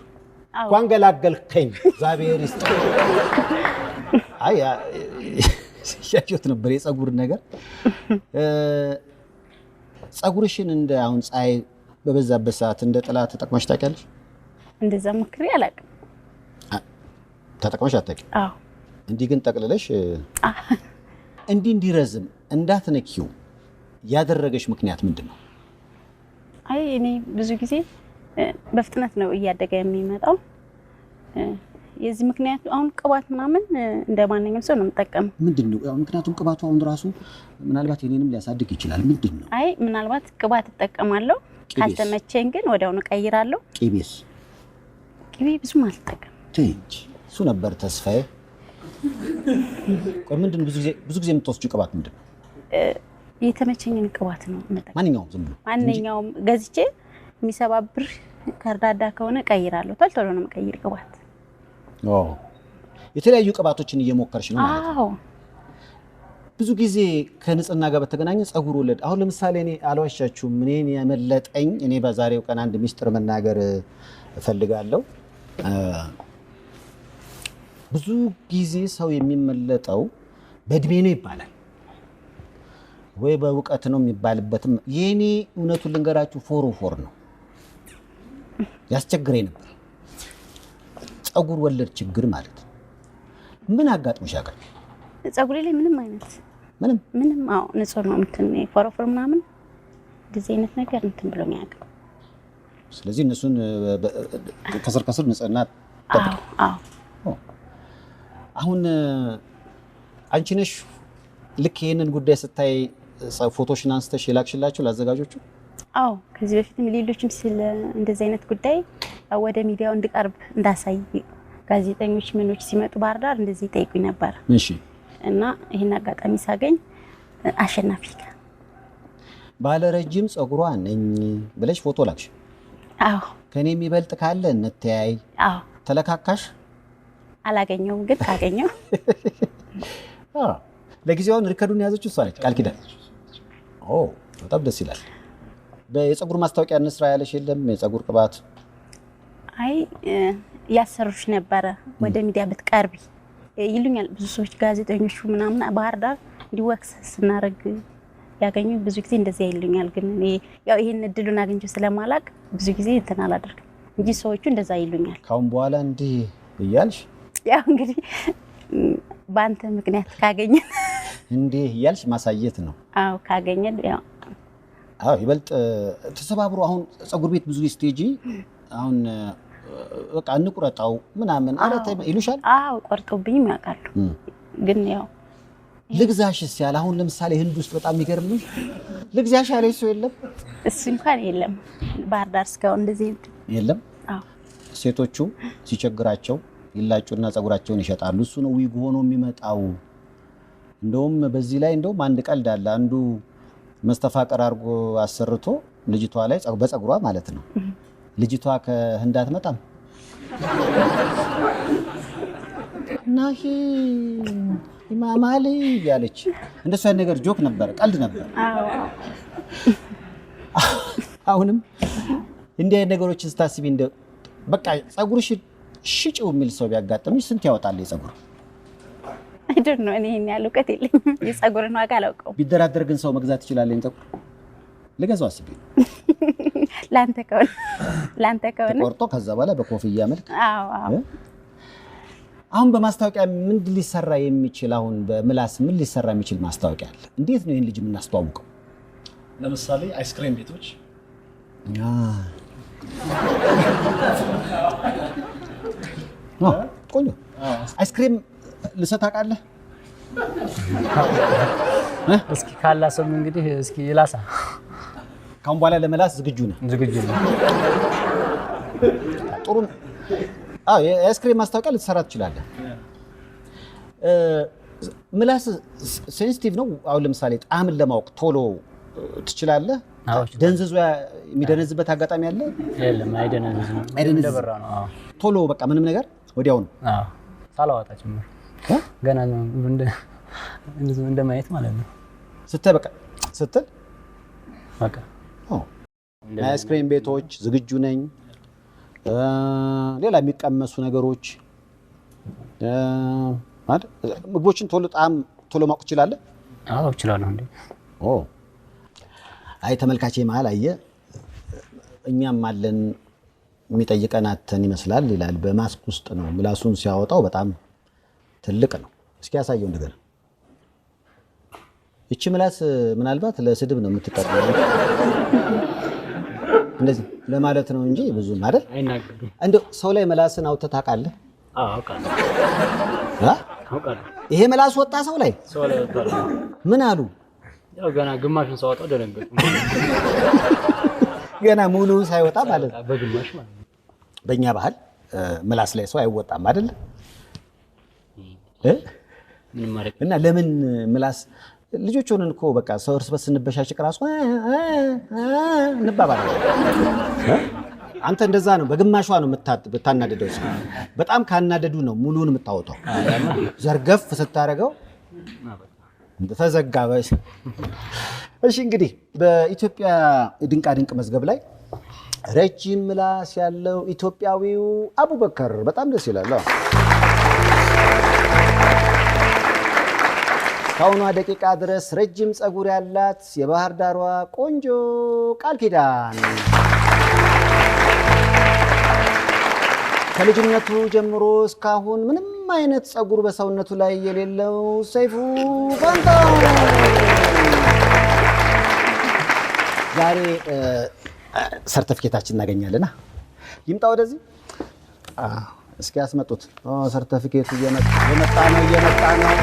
እንኳን ገላገልከኝ እግዚአብሔር ይስጥ። አይ ያዩት ነበር የፀጉር ነገር። ፀጉርሽን እንደ አሁን ፀሐይ በበዛበት ሰዓት እንደ ጥላ ተጠቅመሽ ታውቂያለሽ? እንደዛ ሞክሬ አላውቅም። ተጠቅመሽ አታውቂም? አዎ። እንዲህ ግን ጠቅልለሽ እንዲረዝም እንዳትነኪው ያደረገሽ ምክንያት ምንድን ነው? አይ እኔ ብዙ ጊዜ በፍጥነት ነው እያደገ የሚመጣው። የዚህ ምክንያቱ አሁን ቅባት ምናምን እንደ ማንኛውም ሰው ነው የምጠቀመው። ምንድን ነው? ምክንያቱም ቅባቱ አሁን ራሱ ምናልባት የኔንም ሊያሳድግ ይችላል። ምንድን ነው? አይ ምናልባት ቅባት እጠቀማለሁ፣ ካልተመቸኝ ግን ወዲያውኑ እቀይራለሁ። ቂቤስ? ቂቤ ብዙም አልጠቀምም። ትንሽ እሱ ነበር ተስፋዬ። ቆይ ምንድን ነው ብዙ ጊዜ የምትወስጂው ቅባት ምንድን ነው? የተመቸኝን ቅባት ነው የምጠቀመው። ማንኛውም ዝም ብሎ ማንኛውም ገዝቼ የሚሰባብር ከርዳዳ ከሆነ እቀይራለሁ። ቶሎ ነው የምቀይር ቅባት። የተለያዩ ቅባቶችን እየሞከርሽ ነው ማለት ነው? አዎ። ብዙ ጊዜ ከንጽህና ጋር በተገናኘ ፀጉር ወለድ አሁን ለምሳሌ እኔ አልዋሻችሁም፣ እኔን ያመለጠኝ እኔ በዛሬው ቀን አንድ ሚስጥር መናገር እፈልጋለሁ። ብዙ ጊዜ ሰው የሚመለጠው በእድሜ ነው ይባላል ወይ በእውቀት ነው የሚባልበትም። የኔ እውነቱን ልንገራችሁ ፎር ነው ያስቸግረኝ ነበር ፀጉር ወለድ ችግር ማለት ነው። ምን አጋጥሞሽ ያውቃል? ፀጉሬ ላይ ምንም አዎ ንጹህ ነው። እንትን ፎሮፎር ምናምን እንደዚህ አይነት ነገር እንትን ብሎኝ አያውቅም። ስለዚህ እነሱን ከስር ንጽህና አዎ። አሁን አንቺ ነሽ ልክ ይሄንን ጉዳይ ስታይ ፎቶሽን አንስተሽ የላክሽላችሁ ላዘጋጆቹ? አዎ ከዚህ በፊትም ሌሎችም ስለ እንደዚህ አይነት ጉዳይ ወደ ሚዲያው እንድቀርብ እንዳሳይ ጋዜጠኞች ምኖች ሲመጡ ባህር ዳር እንደዚህ ይጠይቁኝ ነበር። እሺ። እና ይሄን አጋጣሚ ሳገኝ አሸናፊ ባለ ረጅም ፀጉሯ ነኝ ብለሽ ፎቶ ላክሽ? አዎ። ከኔ የሚበልጥ ካለ እንተያይ። አዎ። ተለካካሽ? አላገኘውም፣ ግን ካገኘው ለጊዜውን ሪከርዱን የያዘችው እሷ ነች ቃል ኪዳን። በጣም ደስ ይላል። የፀጉር ማስታወቂያ እንስራ ያለሽ የለም? የፀጉር ቅባት አይ ያሰሩሽ ነበረ ወደ ሚዲያ ብትቀርቢ ይሉኛል ብዙ ሰዎች፣ ጋዜጠኞች ምናምን ባህር ዳር እንዲወክስ ስናረግ ያገኙ ብዙ ጊዜ እንደዚህ ይሉኛል። ግን እኔ ያው ይሄን እድሉን አግኝቼ ስለማላቅ ብዙ ጊዜ እንትን አላደርግም እንጂ ሰዎቹ እንደዛ ይሉኛል። ካሁን በኋላ እንዲህ እያልሽ ያው እንግዲህ በአንተ ምክንያት ካገኘን እንዲህ እያልሽ ማሳየት ነው። አዎ ካገኘን ያው ይበልጥ ተሰባብሮ አሁን ፀጉር ቤት ብዙ ስቴጂ አሁን በቃ እንቁረጣው ምናምን አረተ ይሉሻል? አዎ ቆርጦብኝም ያውቃሉ። ግን ያው ልግዛሽስ ያለ አሁን ለምሳሌ ህንድ ውስጥ በጣም የሚገርም ልግዛሽ ያለ ሰው የለም? እሱ እንኳን የለም ባህር ዳር እስካሁን እንደዚህ የለም። አዎ ሴቶቹ ሲቸግራቸው ይላጩና ፀጉራቸውን ይሸጣሉ። እሱ ነው ዊግ ሆኖ የሚመጣው። እንደውም በዚህ ላይ እንደውም አንድ ቀልድ አለ። አንዱ መስተፋቀር አድርጎ አሰርቶ ልጅቷ ላይ በፀጉሯ ማለት ነው። ልጅቷ ከህንድ አትመጣም ናሂ ኢማማሊ ያለች እንደሱ አይነት ነገር ጆክ ነበር፣ ቀልድ ነበር። አሁንም እንዲህ አይነት ነገሮችን ስታስቢ እንደ በቃ ፀጉርሽ ሽጪው የሚል ሰው ቢያጋጥምሽ ስንት ያወጣል የፀጉር? አይደል ነው። እኔ ይሄን ያህል እውቀት የለኝም፣ የፀጉርን ዋጋ አላውቀውም። ቢደራደር ግን ሰው መግዛት ይችላል። ፀጉር ልገዛው አስቤ ላንተ ከሆነ ቆርጦ ከዛ በኋላ በኮፍያ መልክ። አዎ። አሁን በማስታወቂያ ምን ሊሰራ የሚችል አሁን በምላስ ምን ሊሰራ የሚችል ማስታወቂያ አለ? እንዴት ነው ይሄን ልጅ የምናስተዋውቀው? ለምሳሌ አይስክሬም ቤቶች ቆንጆ አይስክሬም ልሰጥ ታውቃለህ? እስኪ ካላሰም እንግዲህ እስኪ ይላሳ ካሁን በኋላ ለመላስ ዝግጁ ነህ? ዝግጁ ነኝ። ጥሩ ነው። የአይስክሬም ማስታወቂያ ልትሰራ ትችላለህ። ምላስ ሴንሲቲቭ ነው። አሁን ለምሳሌ ጣዕምን ለማወቅ ቶሎ ትችላለህ? ደንዝዞ የሚደነዝበት አጋጣሚ አለ? የለም፣ አይደነዝዝም። እንደበራ ነው። ቶሎ በቃ ምንም ነገር ወዲያው ነው። ሳላዋጣ ጭምር ገና እንደማየት ማለት ነው። ስትል በቃ ስትል በቃ አይስክሬም ቤቶች ዝግጁ ነኝ። ሌላ የሚቀመሱ ነገሮች ምግቦችን ቶሎ ጣዕም ቶሎ ማወቅ ትችላለህ? አዎ እችላለሁ እንዴ። ኦ አይ ተመልካቼ መሀል አየ እኛም አለን የሚጠይቀን አተን ይመስላል ይላል። በማስክ ውስጥ ነው ምላሱን ሲያወጣው በጣም ትልቅ ነው። እስኪ ያሳየው እንደገና። እቺ ምላስ ምናልባት ለስድብ ነው የምትጠቀመው እንደዚህ ለማለት ነው እንጂ ብዙ አይደል። አይናገርም። እንደው ሰው ላይ ምላስን አውጥተህ ታውቃለህ? አዎ አውቃለሁ። አውቃለሁ። ይሄ ምላስ ወጣ ሰው ላይ ሰው ላይ ወጣ። ምን አሉ? ያው ገና ግማሹን ሳወጣው ደነገጥኩ። ገና ሙሉውን ሳይወጣ ማለት ነው። በግማሽ ማለት ነው። በእኛ ባህል ምላስ ላይ ሰው አይወጣም አይደል? ምንም ማለት እና ለምን ምላስ ልጆች ሆነን እኮ በቃ ሰው እርስ በርስ ስንበሻሽቅ ራሱ እንባባላለን። አንተ እንደዛ ነው፣ በግማሿ ነው የምታናደደው። በጣም ካናደዱ ነው ሙሉውን የምታወጣው። ዘርገፍ ስታደርገው ተዘጋ። እሺ እንግዲህ በኢትዮጵያ ድንቃድንቅ መዝገብ ላይ ረጅም ምላስ ያለው ኢትዮጵያዊው አቡበከር በጣም ደስ ይላል። እስካሁኗ ደቂቃ ድረስ ረጅም ፀጉር ያላት የባህር ዳሯ ቆንጆ ቃል ኪዳን ከልጅነቱ ጀምሮ እስካሁን ምንም አይነት ፀጉር በሰውነቱ ላይ የሌለው ሰይፉ ፋንታሁን ዛሬ ሰርተፊኬታችን እናገኛለና ይምጣ ወደዚህ። እስኪ ያስመጡት። ሰርተፊኬቱ እየመጣ ነው።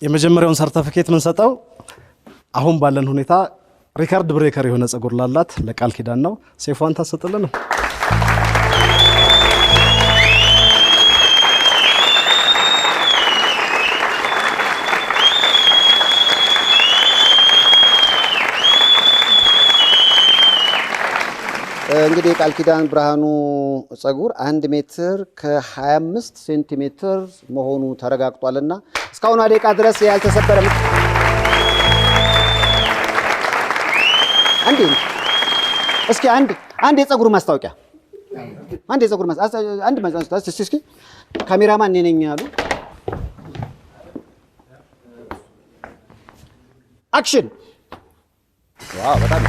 የመጀመሪያውን ሰርተፊኬት የምንሰጠው አሁን ባለን ሁኔታ ሪካርድ ብሬከር የሆነ ፀጉር ላላት ለቃል ኪዳን ነው። ሴፏን ታሰጥልን ነው። እንግዲህ ቃል ኪዳን ብርሃኑ ፀጉር 1 ሜትር ከ25 ሴንቲሜትር መሆኑ ተረጋግጧልና እስካሁን ደቂቃ ድረስ ያልተሰበረ እስኪ አንድ የፀጉር ማስታወቂያ እስኪ ካሜራማን እኔ ነኝ ያሉ አክሽን። ዋው በጣም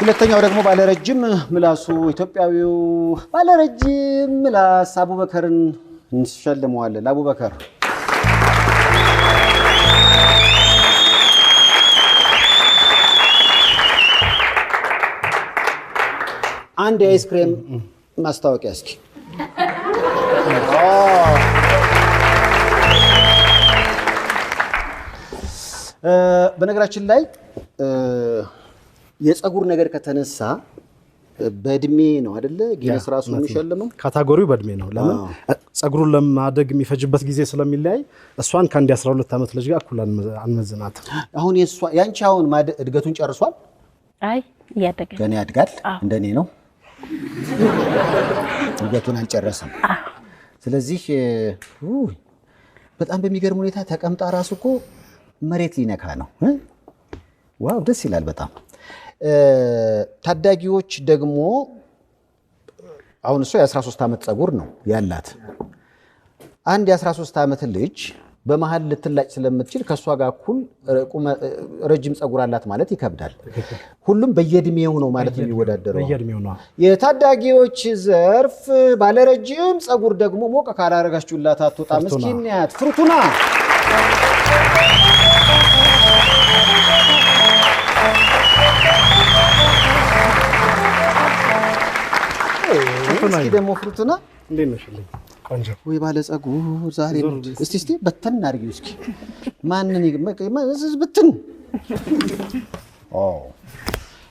ሁለተኛው ደግሞ ባለረጅም ምላሱ ኢትዮጵያዊው ባለረጅም ምላስ አቡበከርን እንሸልመዋለን። አቡበከር አንድ የአይስክሬም ማስታወቂያ እስኪ። በነገራችን ላይ የፀጉር ነገር ከተነሳ በእድሜ ነው አይደለ? ጊነስ ራሱ የሚሸልመው ካታጎሪው በእድሜ ነው። ለምን ፀጉሩን ለማደግ የሚፈጅበት ጊዜ ስለሚለያይ እሷን ከአንድ 12 ዓመት ልጅ ጋር እኩል አንመዝናትም። አሁን ያንቺ አሁን እድገቱን ጨርሷል? አይ እያደገ ገና ያድጋል። እንደኔ ነው፣ እድገቱን አልጨረሰም። ስለዚህ በጣም በሚገርም ሁኔታ ተቀምጣ ራሱ እኮ መሬት ሊነካ ነው። ዋው ደስ ይላል በጣም። ታዳጊዎች ደግሞ አሁን እሷ የ13 ዓመት ፀጉር ነው ያላት። አንድ የ13 ዓመት ልጅ በመሀል ልትላጭ ስለምትችል ከእሷ ጋር እኩል ረጅም ፀጉር አላት ማለት ይከብዳል። ሁሉም በየእድሜው ነው ማለት ነው የሚወዳደረው። የታዳጊዎች ዘርፍ ባለረጅም ፀጉር ደግሞ ሞቀ ካላረጋችሁላት አትወጣም። ምስኪን ናት ፍሩቱና። እስኪ ደግሞ ፍሩቱና እንዴት ነሽ? ቆንጆ ወይ ባለ ፀጉር ዛሬ እስቲ በተን አድርጊው እስኪ ማንን በትን።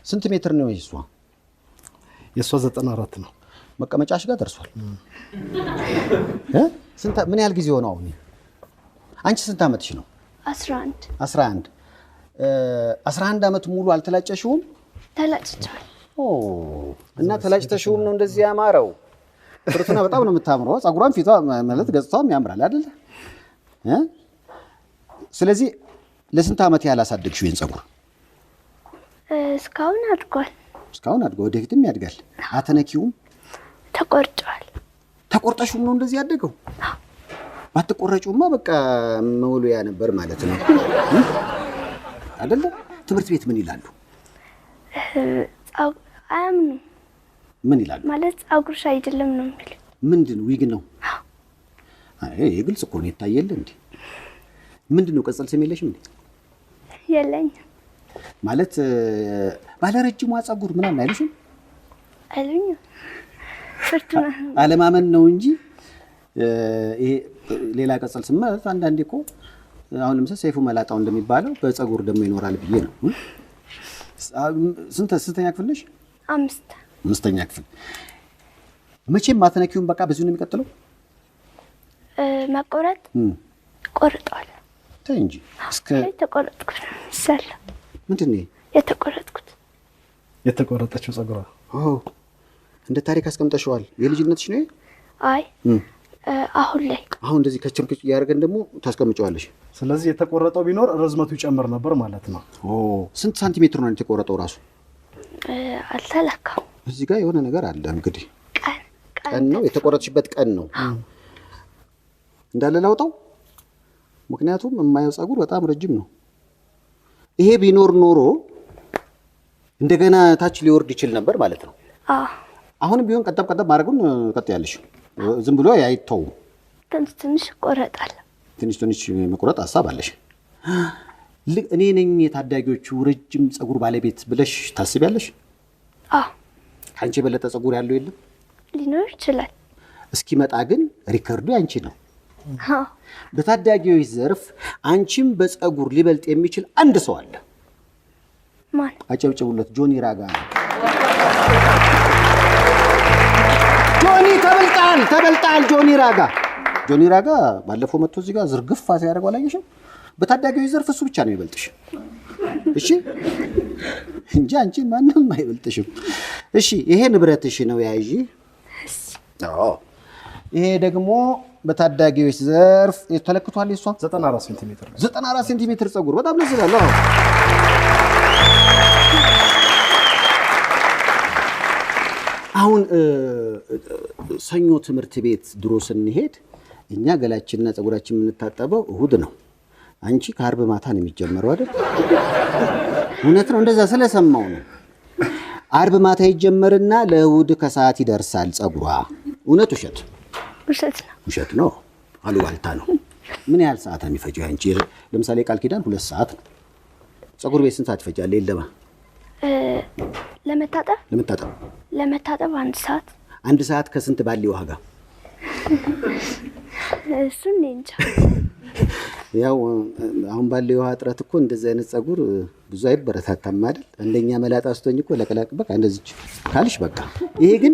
ስንት ሜትር ነው የሷ? የሷ 94 ነው። መቀመጫሽ ጋር ደርሷል። ምን ያህል ጊዜ ሆነው? አሁን አንቺ ስንት ዓመትሽ ነው? 11 ዓመት ሙሉ አልተላጨሽውም? ተላጭቷል። እና ተላጭተሽውም ነው እንደዚህ ያማረው? ፍሩቱና በጣም ነው የምታምረው። ፀጉሯም ፊቷ ማለት ገጽታዋም ያምራል አይደል? ስለዚህ ለስንት ዓመት ያህል አሳደግሽው ይሄን ፀጉር? እስካሁን አድጓል። ወደፊትም ያድጋል። አተነኪውም ተቆርጧል። ተቆርጠሽም ነው እንደዚህ ያደገው? ባትቆረጪውማ በቃ መውለያ ነበር ማለት ነው አይደለ? ትምህርት ቤት ምን ይላሉ? አያምኑ። ምን ይላሉ? ማለት ፀጉርሽ አይደለም ነው የሚል። ምንድን ዊግ ነው? አይ ግልጽ እኮ ነው ይታየል እንዴ። ምንድነው ቅጽል ስም የለሽም እንዴ? የለኝም። ማለት ባለረጅሙ ፀጉር ምናምን አይልሽም? አይሉኝም። ፍርቱና አለማመን ነው እንጂ ይሄ ሌላ ቅጽል ስም ማለት አንዳንዴ እኮ አሁን ለምሳሌ ሰይፉ መላጣው እንደሚባለው በፀጉር ደግሞ ይኖራል ብዬ ነው። ስንተኛ ክፍል ነሽ? አምስተኛ ክፍል። መቼም ማተነኪውን በቃ በዚሁ ነው የሚቀጥለው? መቆረጥ ቆርጧል። ተይ እንጂ እስከ ተቆረጥኩት ሰለ ምንድን ነው የተቆረጥኩት? የተቆረጠችው ፀጉሯ እንደ ታሪክ አስቀምጠሽዋል። የልጅነትሽ ነው? አይ አሁን ላይ አሁን እንደዚህ ከችምክች እያደረገን ደግሞ ታስቀምጨዋለሽ። ስለዚህ የተቆረጠው ቢኖር ርዝመቱ ይጨምር ነበር ማለት ነው። ስንት ሳንቲሜትር ነው የተቆረጠው ራሱ? አልተለካም። እዚህ ጋር የሆነ ነገር አለ እንግዲህ። ቀን ነው የተቆረጥሽበት ቀን ነው እንዳለ ላውጣው። ምክንያቱም የማየው ፀጉር በጣም ረጅም ነው። ይሄ ቢኖር ኖሮ እንደገና ታች ሊወርድ ይችል ነበር ማለት ነው። አሁንም ቢሆን ቀጠብ ማድረጉን ቀጥ ያለሽ ዝም ብሎ አይተውም። ትንሽ ቆረጣል። ትንሽ መቆረጥ ሀሳብ አለሽ። እኔ ነኝ የታዳጊዎቹ ረጅም ፀጉር ባለቤት ብለሽ ታስቢያለሽ? ከአንቺ የበለጠ ፀጉር ያለው የለም? ሊኖር ይችላል። እስኪመጣ ግን ሪከርዱ ያንቺ ነው። በታዳጊዎች ዘርፍ አንቺም በፀጉር ሊበልጥ የሚችል አንድ ሰው አለ። ማን? አጨብጭቡለት። ጆኒ ራጋ ነው። ጆኒ ተበልጣል። ጆኒ ራጋ ባለፈው መጥቶ እዚህ ጋር ዝርግፍ ሲያደርገው አላየሽም? በታዳጊዎች ዘርፍ እሱ ብቻ ነው የሚበልጥሽ። እሺ እንጂ አንቺን ማንም አይበልጥሽም። እሺ ይሄ ንብረትሽ ነው ያዢ። ይሄ ደግሞ በታዳጊዎች ዘርፍ የተለክቷል። እሷ 94 ሴንቲሜትር ፀጉር በጣም ደስ ይላል። አሁን ሰኞ ትምህርት ቤት ድሮ ስንሄድ እኛ ገላችንና ፀጉራችን የምንታጠበው እሁድ ነው። አንቺ ከአርብ ማታ ነው የሚጀመረው አይደል? እውነት ነው። እንደዛ ስለሰማው ነው። አርብ ማታ ይጀመርና ለእሁድ ከሰዓት ይደርሳል ፀጉሯ። እውነት ውሸት? ውሸት ነው። አሉባልታ ነው። ምን ያህል ሰዓት ነው የሚፈጀው? አንቺ ለምሳሌ ቃል ኪዳን 2 ሰዓት ነው። ፀጉር ቤት ስንት ሰዓት ይፈጃል? የለማ ለመታጠብ 1 ሰዓት። 1 ሰዓት ከስንት ባሊ ውሃ ጋር? እሱን እንጃ። ያው አሁን ባለው የውሃ እጥረት እኮ እንደዚህ አይነት ፀጉር ብዙ አይበረታታም አይደል? እንደኛ መላጣ ስትሆኝ እኮ ለቀላቅ በቃ እንደዚህ ካልሽ በቃ። ይሄ ግን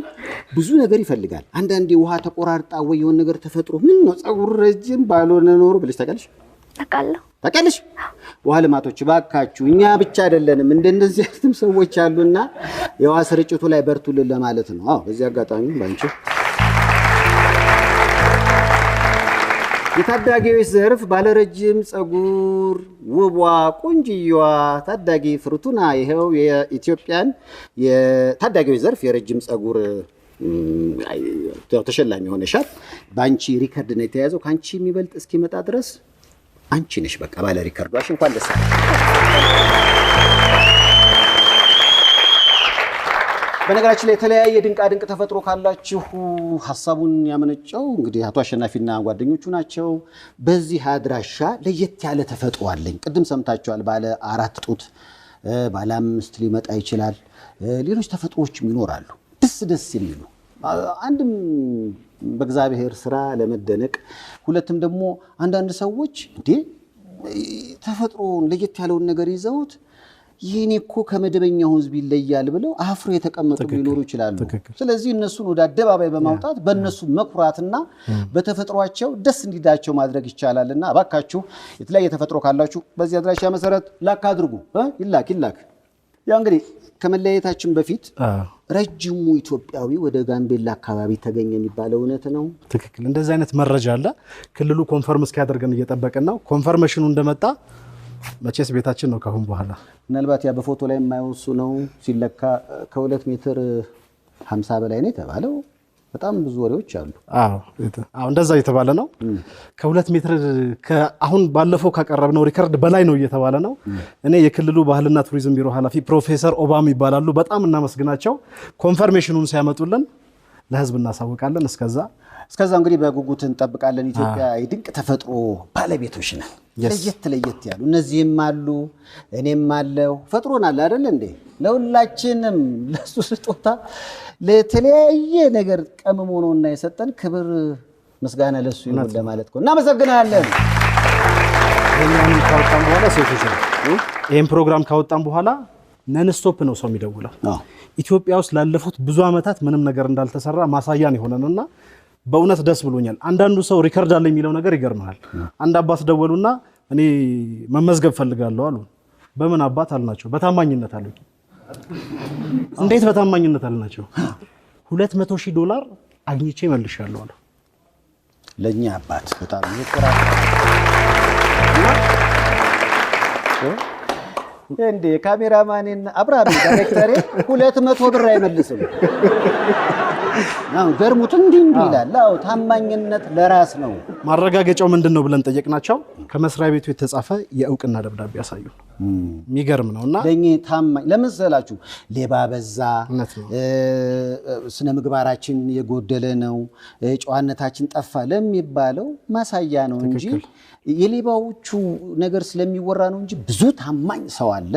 ብዙ ነገር ይፈልጋል። አንዳንዴ ውሃ ተቆራርጣ ወይ የሆነ ነገር ተፈጥሮ ምን ነው ፀጉር ረጅም ባልሆነ ኖሮ ብለሽ ታውቂያለሽ? ታውቂያለሽ? ውሃ ልማቶች ባካችሁ፣ እኛ ብቻ አይደለንም እንደዚህ አይነትም ሰዎች አሉና የውሃ ስርጭቱ ላይ በርቱልን ለማለት ነው። አዎ በዚህ አጋጣሚ ባንቺ የታዳጊዎች ዘርፍ ባለረጅም ፀጉር ውቧ ቆንጅየዋ ታዳጊ ፍርቱና ይሄው የኢትዮጵያን የታዳጊዎች ዘርፍ የረጅም ፀጉር ተሸላሚ ሆነሻል። ባንቺ ሪከርድ ነው የተያዘው። ካንቺ የሚበልጥ እስኪመጣ ድረስ አንቺ ነሽ በቃ ባለ ሪከርዷሽ። እንኳን ደስ አለሽ። በነገራችን ላይ የተለያየ ድንቅ ተፈጥሮ ካላችሁ ሀሳቡን ያመነጨው እንግዲህ አቶ አሸናፊና ጓደኞቹ ናቸው። በዚህ አድራሻ ለየት ያለ ተፈጥሮ አለኝ። ቅድም ሰምታችኋል። ባለ 4 ጡት፣ ባለ 5 ሊመጣ ይችላል። ሌሎች ተፈጥሮዎችም ይኖራሉ ደስ የሚሉ። አንድም በእግዚአብሔር ስራ ለመደነቅ፣ ሁለትም ደግሞ አንዳንድ ሰዎች እንዴ ተፈጥሮን ለየት ያለውን ነገር ይዘውት ይሄኔ እኮ ከመደበኛው ህዝብ ይለያል ብለው አፍሮ የተቀመጡ ሊኖሩ ይችላሉ። ስለዚህ እነሱን ወደ አደባባይ በማውጣት በእነሱ መኩራትና በተፈጥሯቸው ደስ እንዲዳቸው ማድረግ ይቻላልና እባካችሁ የተለያየ ተፈጥሮ ካላችሁ በዚህ አድራሻ መሰረት ላክ አድርጉ። ይላክ። ያው እንግዲህ ከመለያየታችን በፊት ረጅሙ ኢትዮጵያዊ ወደ ጋምቤላ አካባቢ ተገኘ የሚባለው እውነት ነው? ትክክል። እንደዚህ አይነት መረጃ አለ። ክልሉ ኮንፈርም እስኪያደርገን እየጠበቅን ነው። ኮንፈርሜሽኑ እንደመጣ መቼስ ቤታችን ነው ካሁን በኋላ ምናልባት ያ በፎቶ ላይ የማይወሱ ነው ሲለካ ከ2 ሜትር 50 በላይ ነው የተባለው በጣም ብዙ ወሬዎች አሉ አዎ እንደዛ እየተባለ ነው ከ2 ሜትር አሁን ባለፈው ካቀረብነው ሪከርድ በላይ ነው እየተባለ ነው እኔ የክልሉ ባህልና ቱሪዝም ቢሮ ኃላፊ ፕሮፌሰር ኦባም ይባላሉ በጣም እናመስግናቸው ኮንፈርሜሽኑን ሲያመጡልን ለህዝብ እናሳውቃለን እስከዛ እንግዲህ በጉጉት እንጠብቃለን ኢትዮጵያ የድንቅ ተፈጥሮ ባለቤቶች ነን ለየት ያሉ እነዚህም አሉ እኔም አለው ፈጥሮናል አይደል እንዴ ለሁላችንም ለሱ ስጦታ ለተለያየ ነገር ቀመሞ ነውና የሰጠን ክብር ምስጋና ለሱ ይሁን ለማለት ነው እናመሰግናለን እኛም ካወጣን በኋላ ሴቶች ይሄን ፕሮግራም ካወጣን በኋላ ነን ስቶፕ ነው ሰው የሚደውለው ኢትዮጵያ ውስጥ ላለፉት ብዙ አመታት ምንም ነገር እንዳልተሰራ ማሳያ ነው ሆነና በእውነት ደስ ብሎኛል አንዳንዱ ሰው ሪከርድ አለ የሚለው ነገር ይገርማል አንድ አባት ደወሉና እኔ መመዝገብ ፈልጋለሁ አሉ በምን አባት አልናቸው በታማኝነት አሉ እንዴት በታማኝነት አልናቸው $200,000 አግኝቼ መልሻለሁ አሉ ለኛ አባት በጣም ይቆራ እንዴ ካሜራማንና አብራሪ ዳይሬክተር 200 ብር አይመልስም ነው ገርሙት እንዲህ ይላል አው ታማኝነት ለራስ ነው ማረጋገጫው ምንድነው ብለን ጠየቅናቸው ከመስሪያ ቤቱ የተጻፈ የእውቅና ደብዳቤ ያሳዩ የሚገርም ነውና ለኛ ታማኝ ለምንሰላችሁ ሌባ በዛ ስነ ምግባራችን የጎደለ ነው ጨዋነታችን ጠፋ ለሚባለው ማሳያ ነው እንጂ የሌባዎቹ ነገር ስለሚወራ ነው እንጂ ብዙ ታማኝ ሰው አለ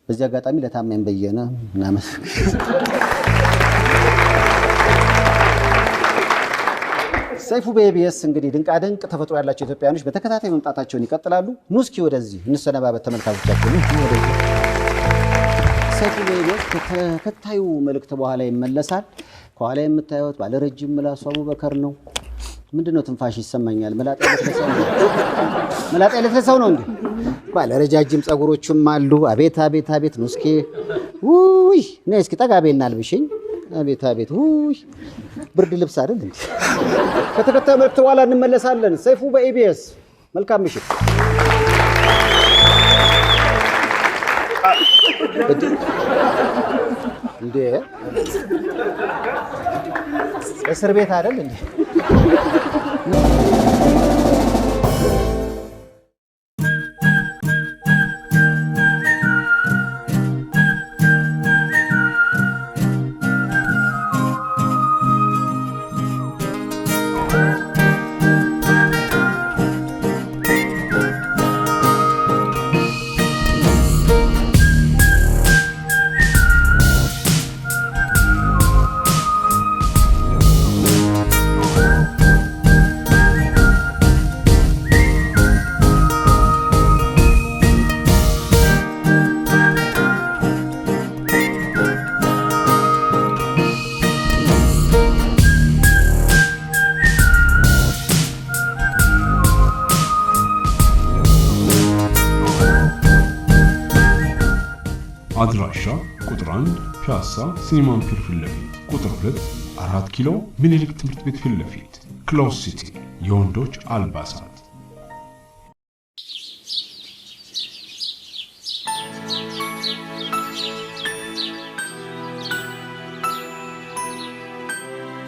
በዚህ አጋጣሚ ለታማኝ በየነ ሰይፉ በኢቢኤስ እንግዲህ ድንቅ ተፈጥሮ ያላቸው ኢትዮጵያኖች በተከታታይ መምጣታቸውን ይቀጥላሉ ኑስኪ ወደዚህ እንሰነባበት ተመልካቾቻችን ሰይፉ በኢቢኤስ ከተከታዩ መልእክት በኋላ ይመለሳል ከኋላ የምታዩት ባለ ረጅም ምላሱ አቡበከር ነው ምንድነው ትንፋሽ ይሰማኛል መላጣ ለተሰው ነው እንዴ ባለ ረጃጅም ጸጉሮችም አሉ አቤት ኑስኪ ውይ ነይ እስኪ ጠጋቤና አልብሽኝ አቤት ውይ ብርድ ልብስ አይደል እንዴ ከተከታዩ መልእክት በኋላ እንመለሳለን ሰይፉ በኢቢኤስ መልካም ምሽት እንዴ እስር ቤት አይደል እንዴ አድራሻ ቁጥር 1 ፒያሳ ሲኒማ አምፒር ፊት ለፊት ቁጥር 2 4 ኪሎ ምኒልክ ትምህርት ቤት ፊት ለፊት ክሎዝ ሲቲ የወንዶች አልባሳት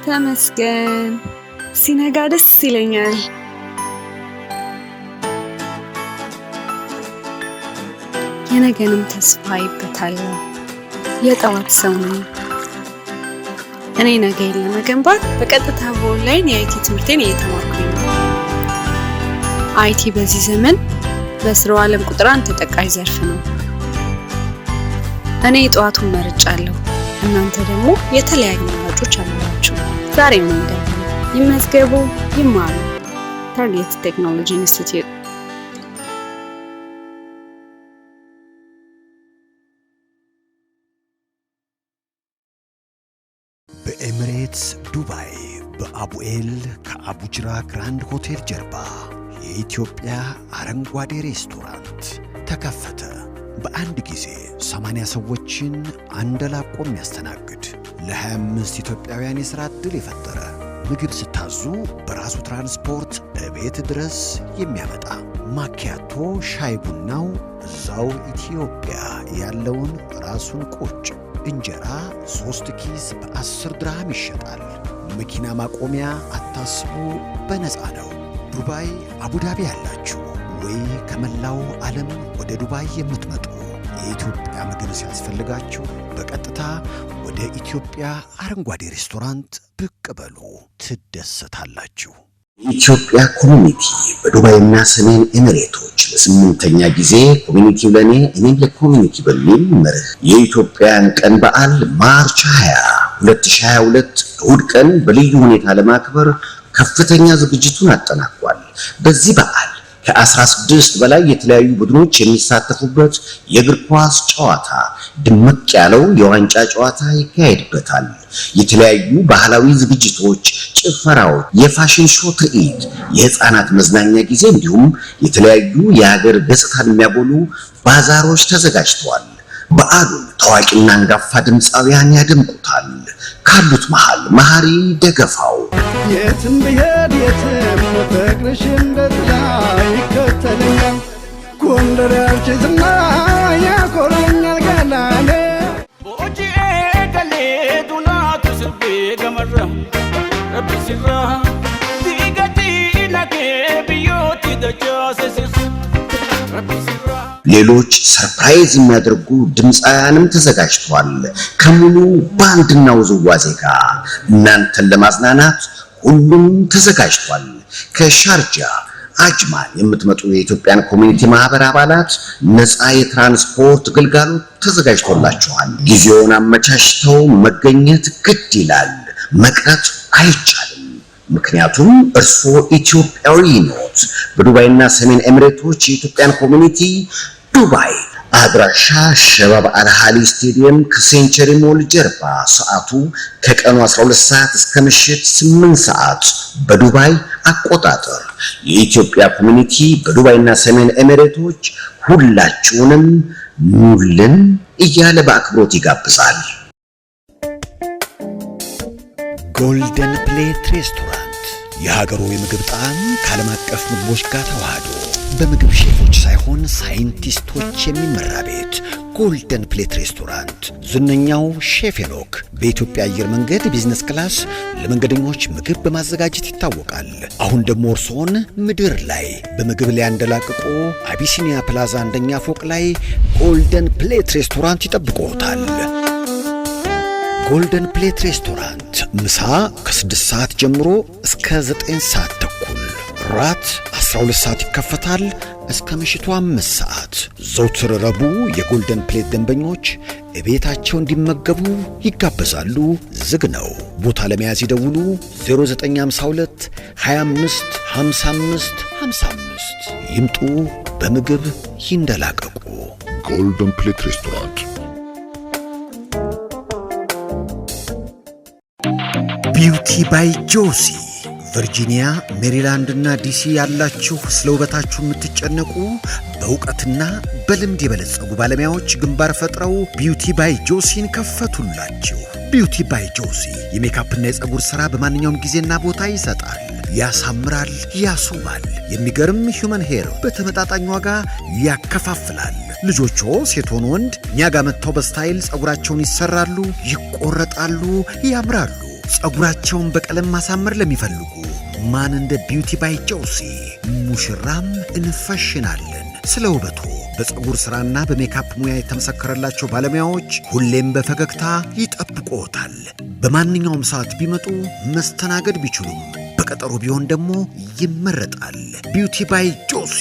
ተመስገን ሲነጋ ደስ ይለኛል የነገንም ተስፋ ይበታለሁ የጠዋት ሰው ነኝ እኔ ነገን ለመገንባት በቀጥታ በኦንላይን የአይቲ ትምህርቴን እየተማርኩኝ ነው አይቲ በዚህ ዘመን በስራው ዓለም ቁጥር 1 ተጠቃሽ ዘርፍ ነው እኔ የጠዋቱን መርጫለሁ እናንተ ደግሞ የተለያዩ አማራጮች አሏችሁ ዛሬ ምን እንደሆነ ይመዝገቡ ይማሩ ታርጌት ቴክኖሎጂ ኢንስቲትዩት በኤሚሬትስ ዱባይ በአቡኤል ከአቡጅራ ግራንድ ሆቴል ጀርባ የኢትዮጵያ አረንጓዴ ሬስቶራንት ተከፈተ። በአንድ ጊዜ 80 ሰዎችን አንደላቆ የሚያስተናግድ ለ25 ኢትዮጵያውያን የሥራ ዕድል የፈጠረ ምግብ ስታዙ በራሱ ትራንስፖርት እቤት ድረስ የሚያመጣ ማኪያቶ ሻይ ቡናው እዛው ኢትዮጵያ ያለውን ራሱን ቁጭ እንጀራ 3 ኪስ በ10 ድርሃም ይሸጣል። መኪና ማቆሚያ አታስቡ፣ በነፃ ነው። ዱባይ አቡዳቢ ያላችሁ ወይ ከመላው ዓለም ወደ ዱባይ የምትመጡ የኢትዮጵያ ምግብ ሲያስፈልጋችሁ በቀጥታ ወደ ኢትዮጵያ አረንጓዴ ሬስቶራንት ብቅ በሉ፣ ትደሰታላችሁ። የኢትዮጵያ ኮሚኒቲ በዱባይና ሰሜን ኤሚሬቶች ለ8ኛ ጊዜ ኮሚኒቲው ለኔ እኔም ለኮሚኒቲ በሚል መርህ የኢትዮጵያን ቀን በዓል ማርች 20 2022 እሁድ ቀን በልዩ ሁኔታ ለማክበር ከፍተኛ ዝግጅቱን አጠናቋል። በዚህ በዓል ከ16 በላይ የተለያዩ ቡድኖች የሚሳተፉበት የእግር ኳስ ጨዋታ፣ ድምቅ ያለው የዋንጫ ጨዋታ ይካሄድበታል። የተለያዩ ባህላዊ ዝግጅቶች፣ ጭፈራዎች፣ የፋሽን ሾው ትርኢት፣ የህፃናት መዝናኛ ጊዜ እንዲሁም የተለያዩ የሀገር ገጽታን የሚያጎሉ ባዛሮች ተዘጋጅተዋል። በዓሉን ታዋቂና አንጋፋ ድምፃውያን ያደምቁታል። ካሉት መሃል መሐሪ ደገፋው የትም ብሄድ የትም ፍቅርሽ እንደጥላ ይከተለኛል፣ ጎንደር ያልችዝና ያኮረኛል ገላኔ ቦጂ ገሌ ዱናቱ ስልቤ ገመራ ረቢሲራ ዲገቲ ነጌ ብዮቲ ደጃሴሲስ ረቢሲራ ሌሎች ሰርፕራይዝ የሚያደርጉ ድምፃውያንም ተዘጋጅተዋል። ከሙሉ ባንድና ውዝዋዜ ጋር እናንተን ለማዝናናት ሁሉም ተዘጋጅቷል። ከሻርጃ አጅማን የምትመጡ የኢትዮጵያን ኮሚኒቲ ማህበር አባላት ነፃ የትራንስፖርት ግልጋሎት ተዘጋጅቶላችኋል። ጊዜውን አመቻችተው መገኘት ግድ ይላል፣ መቅረት አይቻልም። ምክንያቱም እርስዎ ኢትዮጵያዊ ኖት። በዱባይና ሰሜን ኤሚሬቶች የኢትዮጵያን ኮሚኒቲ ዱባይ አድራሻ ሸባብ አልሃሊ ስቴዲየም ከሴንቸሪ ሞል ጀርባ፣ ሰዓቱ ከቀኑ 12 ሰዓት እስከ ምሽት 8 ሰዓት በዱባይ አቆጣጠር። የኢትዮጵያ ኮሚኒቲ በዱባይና ሰሜን ኤሚሬቶች ሁላችሁንም ኑልን እያለ በአክብሮት ይጋብዛል። ጎልደን ፕሌት ሬስቶራንት የሀገሩ የምግብ ጣዕም ከዓለም አቀፍ ምግቦች ጋር ተዋህዶ በምግብ ሼፎች ሳይሆን ሳይንቲስቶች የሚመራ ቤት። ጎልደን ፕሌት ሬስቶራንት ዝነኛው ሼፍ ሄኖክ በኢትዮጵያ አየር መንገድ ቢዝነስ ክላስ ለመንገደኞች ምግብ በማዘጋጀት ይታወቃል። አሁን ደግሞ እርስዎን ምድር ላይ በምግብ ላይ ያንደላቅቆ አቢሲኒያ ፕላዛ 1ኛ ፎቅ ላይ ጎልደን ፕሌት ሬስቶራንት ይጠብቅዎታል። ጎልደን ፕሌት ሬስቶራንት ምሳ ከ6 ሰዓት ጀምሮ እስከ 9 ሰዓት ተኩል፣ ራት 12 ሰዓት ይከፈታል እስከ ምሽቱ 5 ሰዓት። ዘውትር ረቡዕ የጎልደን ፕሌት ደንበኞች እቤታቸው እንዲመገቡ ይጋበዛሉ። ዝግ ነው። ቦታ ለመያዝ ይደውሉ 0952 25 55 55። ይምጡ፣ በምግብ ይንደላቀቁ። ጎልደን ፕሌት ሬስቶራንት። ቢዩቲ ባይ ጆሲ ቨርጂኒያ፣ ሜሪላንድ እና ዲሲ ያላችሁ ስለ ውበታችሁ የምትጨነቁ በእውቀትና በልምድ የበለጸጉ ባለሙያዎች ግንባር ፈጥረው ቢዩቲ ባይ ጆሲን ከፈቱላችሁ። ቢዩቲ ባይ ጆሲ የሜካፕና የፀጉር ሥራ በማንኛውም ጊዜና ቦታ ይሰጣል፣ ያሳምራል፣ ያስውባል። የሚገርም ሂውመን ሄር በተመጣጣኝ ዋጋ ያከፋፍላል። ልጆቹ ሴት ሆኑ ወንድ እኛ ጋር መጥተው በስታይል ፀጉራቸውን ይሰራሉ፣ ይቆረጣሉ፣ ያምራሉ። ፀጉራቸውን በቀለም ማሳመር ለሚፈልጉ ማን እንደ ቢዩቲ ባይ ጆሲ። ሙሽራም እንፈሽናለን። ስለ ውበቱ በፀጉር ሥራና በሜካፕ ሙያ የተመሰከረላቸው ባለሙያዎች ሁሌም በፈገግታ ይጠብቅዎታል። በማንኛውም ሰዓት ቢመጡ መስተናገድ ቢችሉም በቀጠሮ ቢሆን ደግሞ ይመረጣል። ቢዩቲ ባይ ጆሲ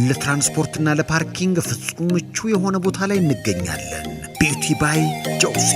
ለትራንስፖርትና ለፓርኪንግ ፍጹም ምቹ የሆነ ቦታ ላይ እንገኛለን። ቢዩቲ ባይ ጆሲ